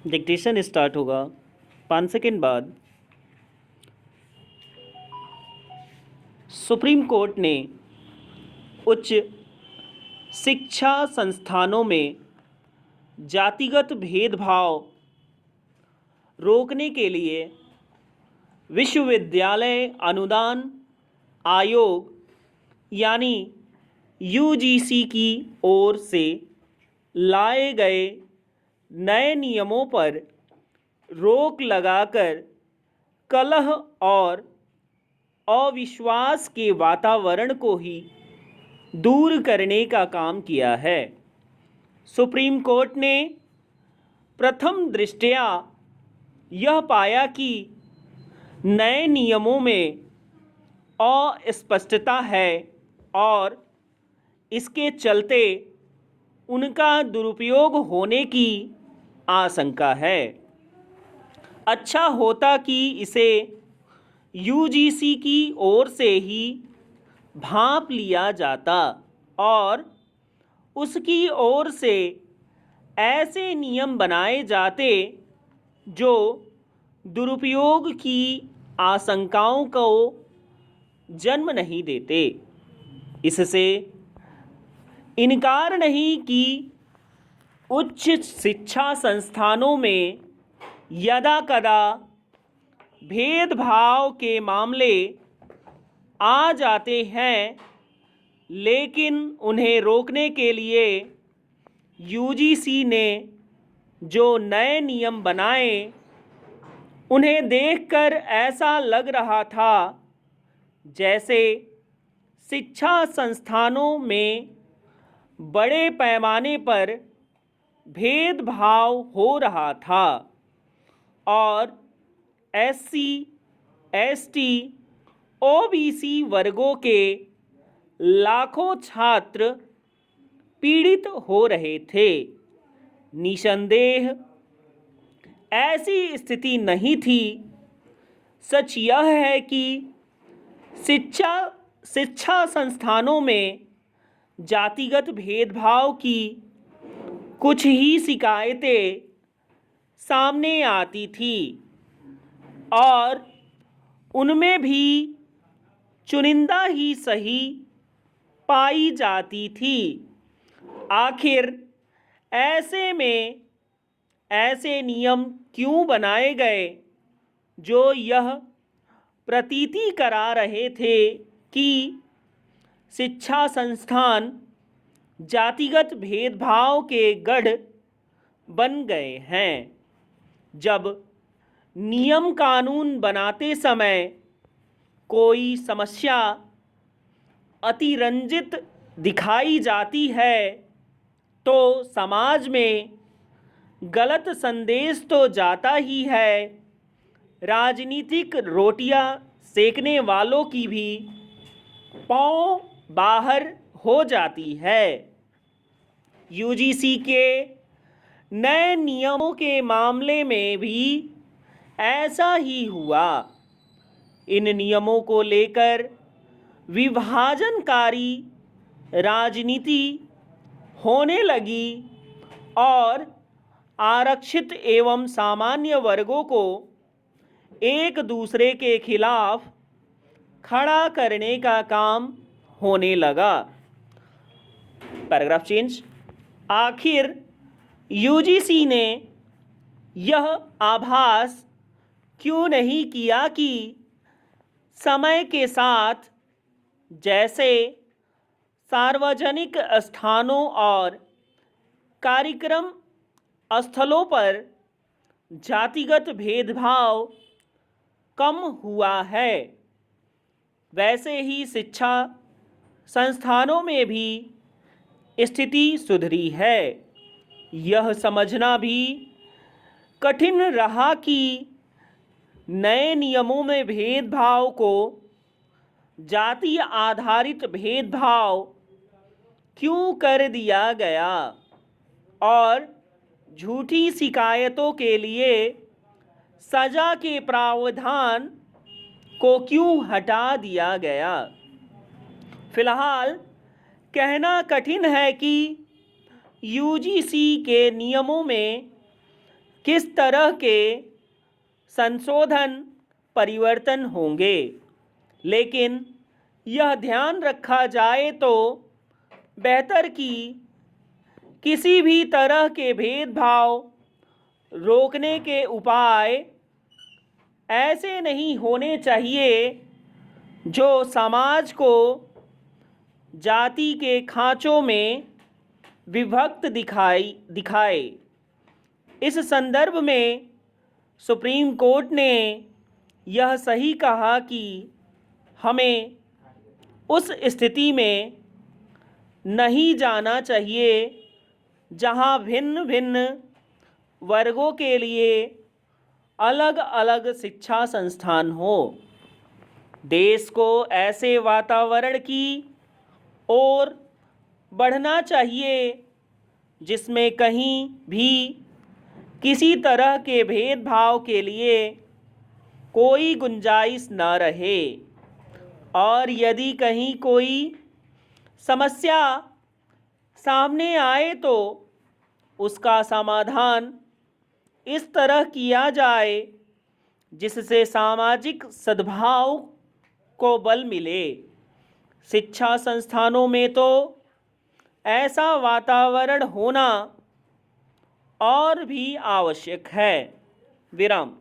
Dictation start होगा 5 second बाद। Supreme court ने उच्च शिक्षा संस्थानों में जातिगत भेदभाव रोकने के लिए विश्वविद्यालय अनुदान आयोग यानी यूजीसी की ओर से लाए गए नए नियमों पर रोक लगाकर कलह और अविश्वास के वातावरण को ही दूर करने का काम किया है। सुप्रीम कोर्ट ने प्रथम दृष्टया यह पाया कि नए नियमों में अस्पष्टता है और इसके चलते उनका दुरुपयोग होने की आशंका है। अच्छा होता कि इसे यूजीसी की ओर से ही भांप लिया जाता और उसकी ओर से ऐसे नियम बनाए जाते जो दुरुपयोग की आशंकाओं को जन्म नहीं देते। इससे इनकार नहीं कि उच्च शिक्षा संस्थानों में यदाकदा भेदभाव के मामले आ जाते हैं, लेकिन उन्हें रोकने के लिए यूजीसी ने जो नए नियम बनाए उन्हें देखकर ऐसा लग रहा था जैसे शिक्षा संस्थानों में बड़े पैमाने पर भेदभाव हो रहा था और एससी, एसटी, ओबीसी वर्गों के लाखों छात्र पीड़ित हो रहे थे। निसंदेह ऐसी स्थिति नहीं थी। सच यह है कि शिक्षा संस्थानों में जातिगत भेदभाव की कुछ ही शिकायतें सामने आती थी और उनमें भी चुनिंदा ही सही पाई जाती थी। आखिर ऐसे में ऐसे नियम क्यों बनाए गए जो यह प्रतीति करा रहे थे कि शिक्षा संस्थान जातिगत भेदभाव के गढ़ बन गए हैं। जब नियम कानून बनाते समय कोई समस्या अतिरंजित दिखाई जाती है तो समाज में गलत संदेश तो जाता ही है, राजनीतिक रोटियां सेकने वालों की भी पाँव बाहर हो जाती है। यूजीसी के नए नियमों के मामले में भी ऐसा ही हुआ। इन नियमों को लेकर विभाजनकारी राजनीति होने लगी और आरक्षित एवं सामान्य वर्गों को एक दूसरे के खिलाफ खड़ा करने का काम होने लगा। Paragraph change. आखिर यूजीसी ने यह आभास क्यों नहीं किया कि समय के साथ जैसे सार्वजनिक स्थानों और कार्यक्रम स्थलों पर जातिगत भेदभाव कम हुआ है, वैसे ही शिक्षा संस्थानों में भी स्थिति सुधरी है। यह समझना भी कठिन रहा कि नए नियमों में भेदभाव को जाति आधारित भेदभाव क्यों कर दिया गया और झूठी शिकायतों के लिए सजा के प्रावधान को क्यों हटा दिया गया। फिलहाल कहना कठिन है कि यूजीसी के नियमों में किस तरह के संशोधन परिवर्तन होंगे, लेकिन यह ध्यान रखा जाए तो बेहतर कि किसी भी तरह के भेदभाव रोकने के उपाय ऐसे नहीं होने चाहिए जो समाज को जाति के खांचों में विभक्त दिखाए। इस संदर्भ में सुप्रीम कोर्ट ने यह सही कहा कि हमें उस स्थिति में नहीं जाना चाहिए जहां भिन्न भिन्न वर्गों के लिए अलग अलग शिक्षा संस्थान हो। देश को ऐसे वातावरण की ओर बढ़ना चाहिए जिसमें कहीं भी किसी तरह के भेदभाव के लिए कोई गुंजाइश न रहे, और यदि कहीं कोई समस्या सामने आए तो उसका समाधान इस तरह किया जाए जिससे सामाजिक सद्भाव को बल मिले। शिक्षा संस्थानों में तो ऐसा वातावरण होना और भी आवश्यक है। विराम।